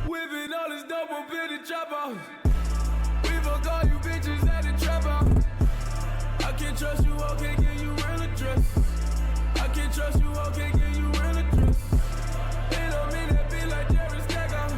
Whipping all this dope up in the trap house. We fuck all you bitches at the trap house. I can't trust you, I can't give you real address. I can't trust you, I can't give you real address. Ain't no me that be like Jerry Stacker.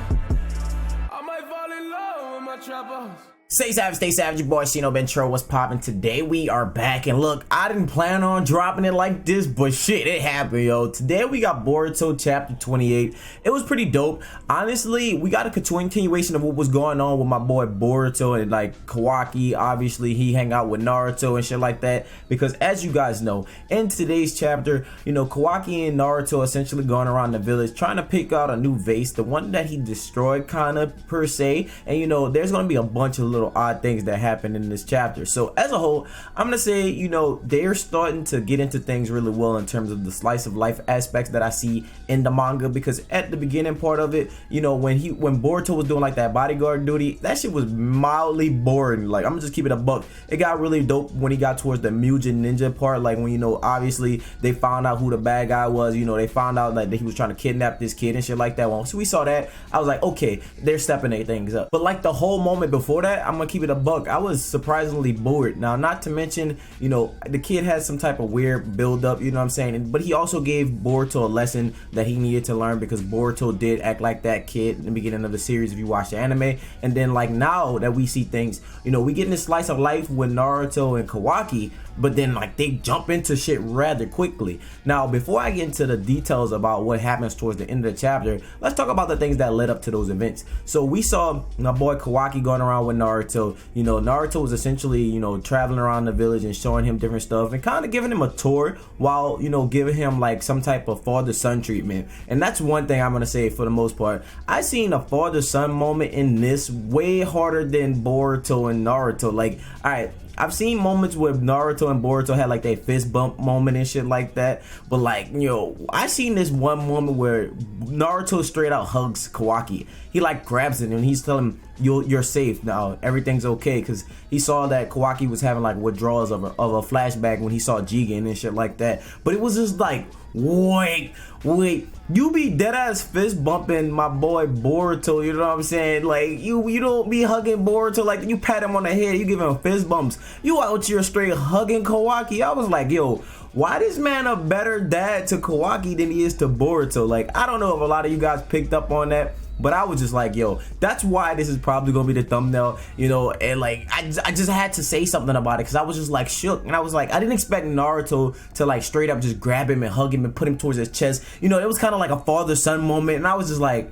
I might fall in love with my trap house. Stay savage, your boy Shino Bentro. What's poppin'? Today we are back, and look, I didn't plan on dropping it like this, but shit, it happened, yo. Today we got Boruto chapter 28. It was pretty dope. Honestly, we got a continuation of what was going on with my boy Boruto and like Kawaki. Obviously, he hang out with Naruto and shit like that, because as you guys know, in today's chapter, you know, Kawaki and Naruto essentially going around the village trying to pick out a new vase, the one that he destroyed kind of per se, and you know, there's gonna be a bunch of little odd things that happen in this chapter. So as a whole, I'm gonna say, you know, they're starting to get into things really well in terms of the slice of life aspects that I see in the manga, because at the beginning part of it, you know, when Boruto was doing like that bodyguard duty, that shit was mildly boring. Like, I'm gonna just keep it a buck. It got really dope when he got towards the Mugen Ninja part, like when, you know, obviously they found out who the bad guy was, you know, they found out like that he was trying to kidnap this kid and shit like that. Once we saw that, I was like, okay, they're stepping their things up. But like the whole moment before that, I'm gonna keep it a buck, I was surprisingly bored. Now, not to mention, you know, the kid has some type of weird build up, you know what I'm saying, but he also gave Boruto a lesson that he needed to learn, because Boruto did act like that kid in the beginning of the series if you watch the anime. And then like now that we see things, you know, we get in this slice of life with Naruto and Kawaki, but then like they jump into shit rather quickly. Now, before I get into the details about what happens towards the end of the chapter, let's talk about the things that led up to those events. So we saw my boy Kawaki going around with Naruto. You know, Naruto was essentially, you know, traveling around the village and showing him different stuff and kind of giving him a tour while, you know, giving him like some type of father-son treatment. And that's one thing I'm gonna say for the most part. I seen a father-son moment in this way harder than Boruto and Naruto. Like, all right, I've seen moments where Naruto and Boruto had like that fist bump moment and shit like that, but like, you know, I seen this one moment where Naruto straight out hugs Kawaki. He like grabs it and he's telling him, you're safe now, everything's okay, because he saw that Kawaki was having like withdrawals of a flashback when he saw Jigen and shit like that. But it was just like, wait, you be dead ass fist bumping my boy Boruto, you know what I'm saying? Like, you don't be hugging Boruto, like you pat him on the head, you give him fist bumps, you out here straight hugging Kawaki. I was like, yo, why this man a better dad to Kawaki than he is to Boruto? Like, I don't know if a lot of you guys picked up on that, but I was just like, yo, that's why this is probably gonna be the thumbnail, you know. And like, I just had to say something about it, because I was just like shook, and I was like, I didn't expect Naruto to like straight up just grab him and hug him and put him towards his chest. You know, it was kind of like a father-son moment, and I was just like,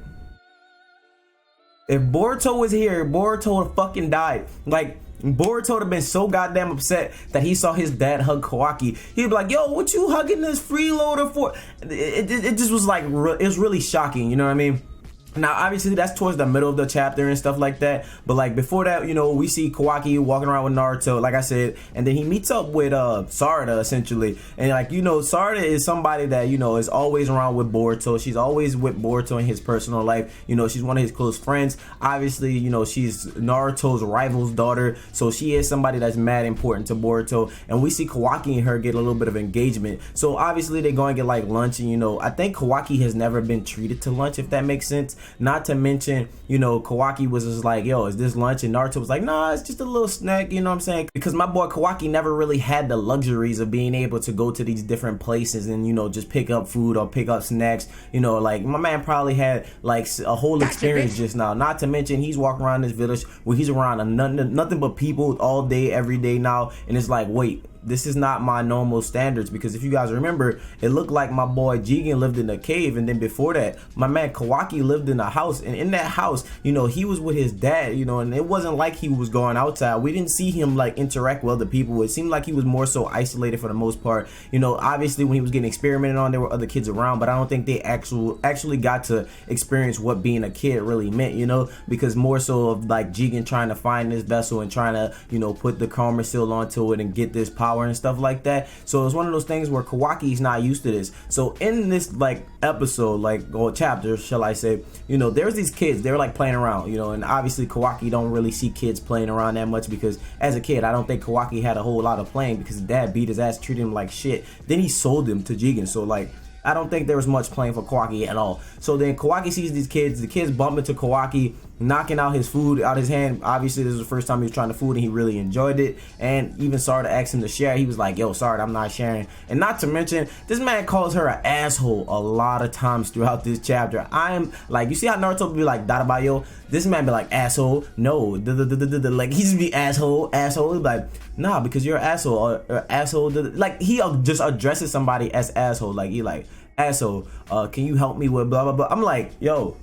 if Boruto was here, Boruto would have fucking died. Like, Boruto would have been so goddamn upset that he saw his dad hug Kawaki. He'd be like, yo, what you hugging this freeloader for? It just was like, it was really shocking, you know what I mean? Now, obviously, that's towards the middle of the chapter and stuff like that. But like before that, you know, we see Kawaki walking around with Naruto, like I said, and then he meets up with Sarada essentially. And like, you know, Sarada is somebody that, you know, is always around with Boruto. She's always with Boruto in his personal life. You know, she's one of his close friends. Obviously, you know, she's Naruto's rival's daughter, so she is somebody that's mad important to Boruto. And we see Kawaki and her get a little bit of engagement. So obviously they go and get like lunch, and you know, I think Kawaki has never been treated to lunch, if that makes sense. Not to mention, you know, Kawaki was just like, yo, is this lunch? And Naruto was like, nah, it's just a little snack, you know what I'm saying? Because my boy Kawaki never really had the luxuries of being able to go to these different places and, you know, just pick up food or pick up snacks. You know, like my man probably had like a whole experience just now. Not to mention, he's walking around this village where he's around nothing but people all day, every day now. And it's like, wait, this is not my normal standards, because if you guys remember, it looked like my boy Jigen lived in a cave, and then before that, my man Kawaki lived in a house, and in that house, you know, he was with his dad, you know, and it wasn't like he was going outside. We didn't see him like interact with other people. It seemed like he was more so isolated for the most part. You know, obviously when he was getting experimented on, there were other kids around, but I don't think they actually got to experience what being a kid really meant, you know, because more so of like Jigen trying to find this vessel and trying to, you know, put the karma seal onto it and get this power and stuff like that. So it's one of those things where Kawaki's not used to this. So in this like episode, like, or chapter, shall I say, you know, there's these kids, they're like playing around, you know, and obviously Kawaki don't really see kids playing around that much, because as a kid, I don't think Kawaki had a whole lot of playing, because his dad beat his ass, treated him like shit. Then he sold him to Jigen. So like, I don't think there was much playing for Kawaki at all. So then Kawaki sees these kids. The kids bump into Kawaki, knocking out his food out his hand. Obviously, this was the first time he was trying the food, and he really enjoyed it. And even Sarada asked him to share. He was like, yo, Sarada, I'm not sharing. And not to mention, this man calls her an asshole a lot of times throughout this chapter. I'm like, you see how Naruto be like, Dadabayo? This man be like, asshole. No, like, he just be asshole. He's like, nah, because you're an asshole. Or asshole. Like, he just addresses somebody as asshole. Like, he like, asshole, can you help me with blah, blah, blah. I'm like, yo,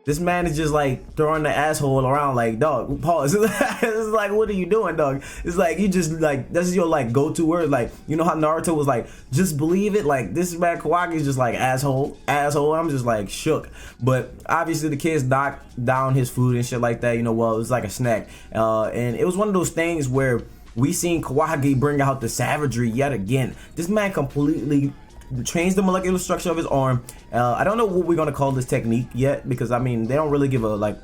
this man is just like throwing the asshole around like, dog, pause. It's like, what are you doing, dog? It's like, you just like, that's your like go-to word. Like, you know how Naruto was like, just believe it. Like, this man Kawaki is just like, asshole. I'm just like shook. But obviously the kids knocked down his food and shit like that. You know, well, it was like a snack. And it was one of those things where we seen Kawaki bring out the savagery yet again. This man completely change the molecular structure of his arm. I don't know what we're gonna call this technique yet, because I mean they don't really give a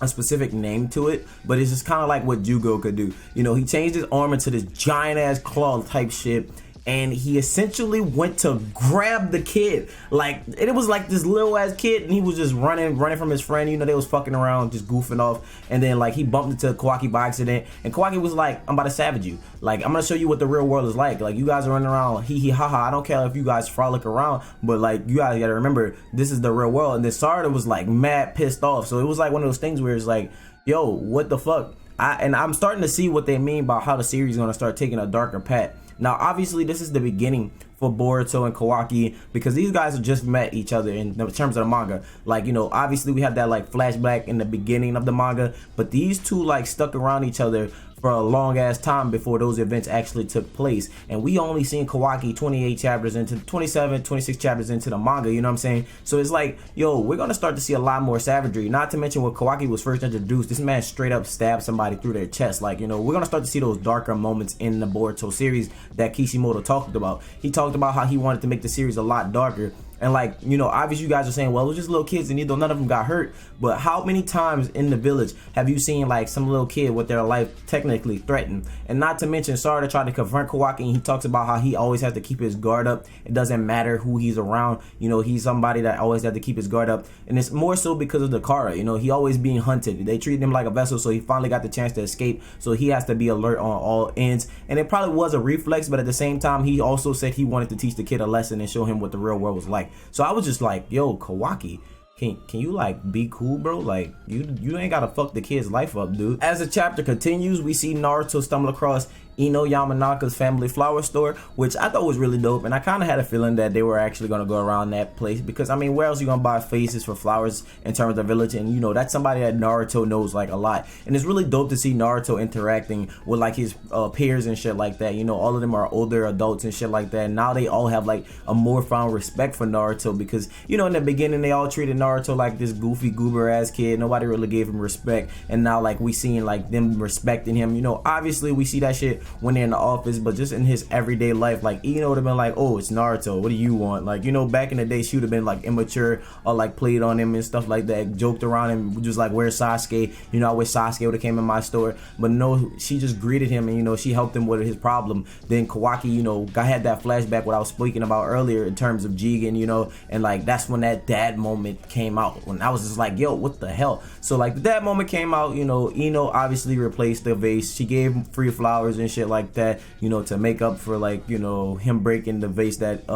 specific name to it, but it's just kind of like what Jugo could do. You know, he changed his arm into this giant ass claw type shit, and he essentially went to grab the kid. Like, it was like this little ass kid, and he was just running from his friend. You know, they was fucking around, just goofing off, and then like he bumped into Kawaki by accident, and Kawaki was like, I'm about to savage you. Like, I'm gonna show you what the real world is like. Like, you guys are running around hee hee ha ha. I don't care if you guys frolic around, but like, you guys gotta remember, this is the real world. And then Sarada was like mad pissed off. So it was like one of those things where it's like, yo, what the fuck? I'm starting to see what they mean by how the series is gonna start taking a darker path. Now, obviously, this is the beginning for Boruto and Kawaki, because these guys have just met each other in terms of the manga. Like, you know, obviously we have that like flashback in the beginning of the manga, but these two like stuck around each other for a long ass time before those events actually took place. And we only seen Kawaki 28 chapters into 26 chapters into the manga, you know what I'm saying? So it's like, yo, we're gonna start to see a lot more savagery. Not to mention when Kawaki was first introduced, this man straight up stabbed somebody through their chest. Like, you know, we're gonna start to see those darker moments in the Boruto series that Kishimoto talked about. He talked about how he wanted to make the series a lot darker. And like, you know, obviously you guys are saying, well, it was just little kids and none of them got hurt. But how many times in the village have you seen like some little kid with their life technically threatened? And not to mention, Sarada tried to confront Kawaki, and he talks about how he always has to keep his guard up. It doesn't matter who he's around. You know, he's somebody that always has to keep his guard up. And it's more so because of the Kara. You know, he always being hunted. They treated him like a vessel, so he finally got the chance to escape. So he has to be alert on all ends. And it probably was a reflex, but at the same time, he also said he wanted to teach the kid a lesson and show him what the real world was like. So I was just like, yo, Kawaki, can you like be cool, bro? Like, you ain't gotta fuck the kid's life up, dude. As the chapter continues, we see Naruto stumble across Ino Yamanaka's family flower store, which I thought was really dope, and I kind of had a feeling that they were actually going to go around that place, because I mean, where else are you going to buy faces for flowers in terms of the village? And you know, that's somebody that Naruto knows like a lot, and it's really dope to see Naruto interacting with like his peers and shit like that. You know, all of them are older adults and shit like that, and now they all have like a more found respect for Naruto, because you know, in the beginning they all treated Naruto like this goofy goober ass kid. Nobody really gave him respect, and now like we seeing like them respecting him. You know, obviously we see that shit when they're in the office, but just in his everyday life, like, you know, would have been like, oh, it's Naruto, what do you want? Like, you know, back in the day, she would have been like immature or like played on him and stuff like that, joked around him, just like, where's Sasuke? You know, I wish Sasuke would have came in my store. But no, she just greeted him, and you know, she helped him with his problem. Then Kawaki, you know, had that flashback what I was speaking about earlier in terms of Jigen, you know, and like that's when that dad moment came out, when I was just like, yo, what the hell? So like the dad moment came out, you know, Ino obviously replaced the vase. She gave him free flowers and shit like that, you know, to make up for like, you know, him breaking the vase that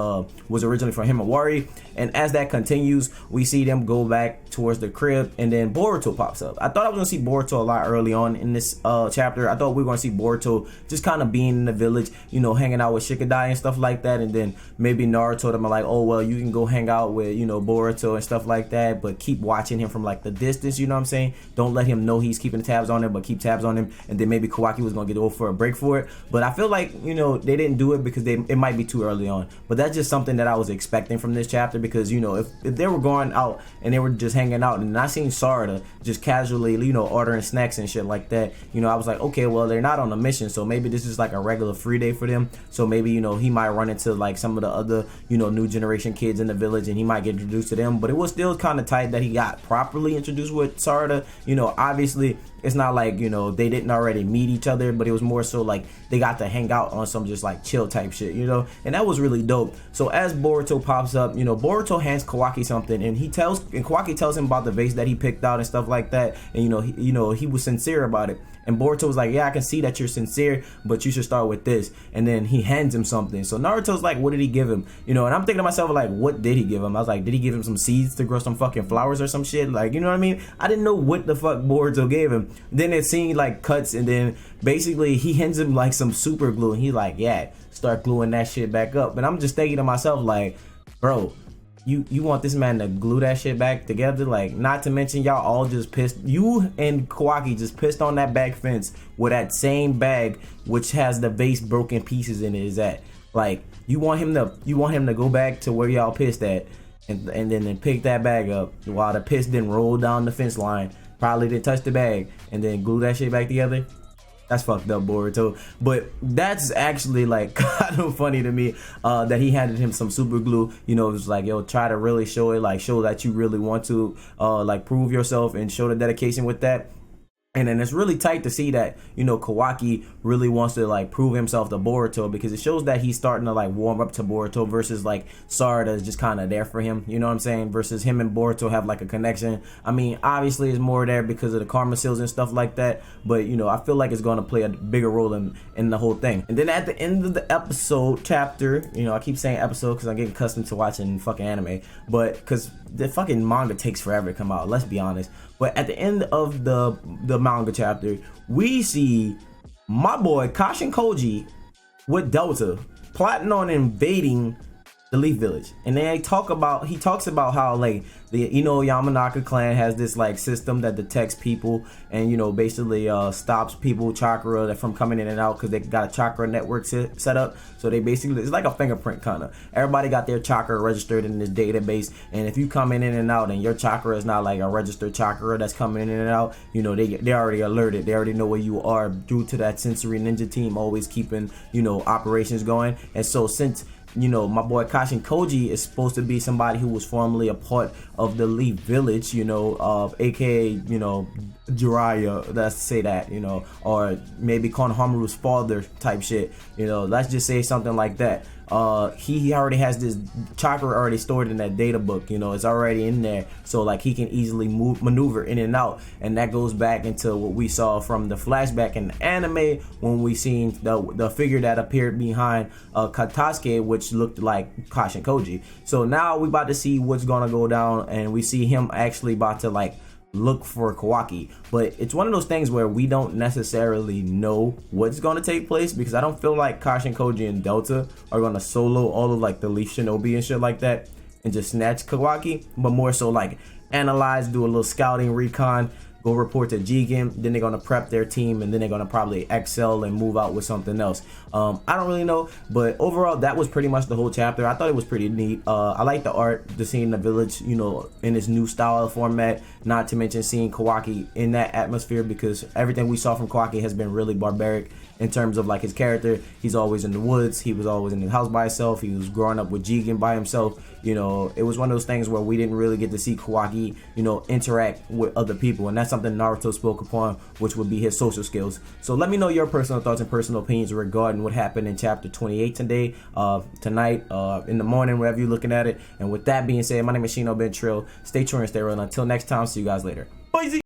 was originally from Himawari. And as that continues, we see them go back towards the crib, and then Boruto pops up. I thought I was gonna see Boruto a lot early on in this chapter. I thought we were gonna see Boruto just kind of being in the village, you know, hanging out with Shikadai and stuff like that, and then maybe Naruto them are like, oh well, you can go hang out with, you know, Boruto and stuff like that, but keep watching him from like the distance, you know what I'm saying? Don't let him know he's keeping tabs on him, but keep tabs on him. And then maybe Kawaki was gonna get over for a break for it, but I feel like, you know, they didn't do it because it might be too early on. But that's just something that I was expecting from this chapter, because, you know, if they were going out and they were just hanging out, and I seen Sarada just casually, you know, ordering snacks and shit like that, you know, I was like, okay, well, they're not on a mission, so maybe this is like a regular free day for them. So maybe, you know, he might run into like some of the other, you know, new generation kids in the village, and he might get introduced to them. But it was still kind of tight that he got properly introduced with Sarada. You know, obviously it's not like, you know, they didn't already meet each other, but it was more so like they got to hang out on some just like chill type shit, you know, and that was really dope. So as Boruto pops up, you know, Boruto hands Kawaki something, and Kawaki tells him about the vase that he picked out and stuff like that, and you know he was sincere about it. And Boruto was like, yeah, I can see that you're sincere, but you should start with this. And then he hands him something. So Naruto's like, what did he give him? You know, and I'm thinking to myself, like, what did he give him? I was like, did he give him some seeds to grow some fucking flowers or some shit? Like, you know what I mean? I didn't know what the fuck Boruto gave him. Then it seemed like cuts, and then basically he hands him like some super glue, and he's like, yeah, start gluing that shit back up. And I'm just thinking to myself, like, bro, you want this man to glue that shit back together? Like, not to mention y'all all just pissed. You and Kawaki just pissed on that back fence where that same bag which has the vase broken pieces in it is at. Like, you want him to go back to where y'all pissed at and then pick that bag up while the piss didn't roll down the fence line, probably didn't touch the bag, and then glue that shit back together. That's fucked up, Boruto. But that's actually like kind of funny to me, that he handed him some super glue. You know, it was like, yo, try to really show it, like show that you really want to like prove yourself and show the dedication with that. And then it's really tight to see that, you know, Kawaki really wants to like prove himself to Boruto, because it shows that he's starting to like warm up to Boruto versus like Sarada is just kind of there for him, you know what I'm saying, versus him and Boruto have like a connection. I mean, obviously it's more there because of the karma seals and stuff like that, but you know, I feel like it's going to play a bigger role in the whole thing. And then at the end of the episode chapter, you know, I keep saying episode because I'm getting accustomed to watching fucking anime, but because the fucking manga takes forever to come out, let's be honest. But at the end of the manga chapter, we see my boy Kashin Koji with Delta plotting on invading the Leaf Village. And then he talks about how like the Yamanaka clan has this like system that detects people and, you know, basically stops people chakra from coming in and out because they got a chakra network set up. So they basically, it's like a fingerprint kind of. Everybody got their chakra registered in this database, and if you come in and out and your chakra is not like a registered chakra that's coming in and out, you know, they already alerted. They already know where you are due to that sensory ninja team always keeping, you know, operations going. And so since, you know, my boy Kashin Koji is supposed to be somebody who was formerly a part of the Leaf Village, you know, aka, you know, Jiraiya, let's say that, you know, or maybe Konohamaru's father type shit, you know, let's just say something like that. He already has this chakra already stored in that data book, you know, it's already in there, so like he can easily maneuver in and out. And that goes back into what we saw from the flashback in the anime when we seen the figure that appeared behind Katasuke, which looked like Kashin Koji. So now we about to see what's gonna go down, and we see him actually about to like look for Kawaki. But it's one of those things where we don't necessarily know what's going to take place, because I don't feel like Kashin Koji and Delta are going to solo all of like the Leaf Shinobi and shit like that and just snatch Kawaki, but more so like analyze, do a little scouting recon, go report to Jigen, then they're gonna prep their team, and then they're gonna probably excel and move out with something else. I don't really know, but overall that was pretty much the whole chapter. I thought it was pretty neat. I like the art, the seeing the village, you know, in this new style format, not to mention seeing Kawaki in that atmosphere, because everything we saw from Kawaki has been really barbaric in terms of like his character. He's always in the woods, he was always in the house by himself, he was growing up with Jigen by himself. You know, it was one of those things where we didn't really get to see Kawaki, you know, interact with other people, and that's something Naruto spoke upon, which would be his social skills. So let me know your personal thoughts and personal opinions regarding what happened in chapter 28 today, tonight, in the morning, wherever you're looking at it. And with that being said, my name is Shino Ben Trill. Stay true and stay real. Until next time, see you guys later. Bye.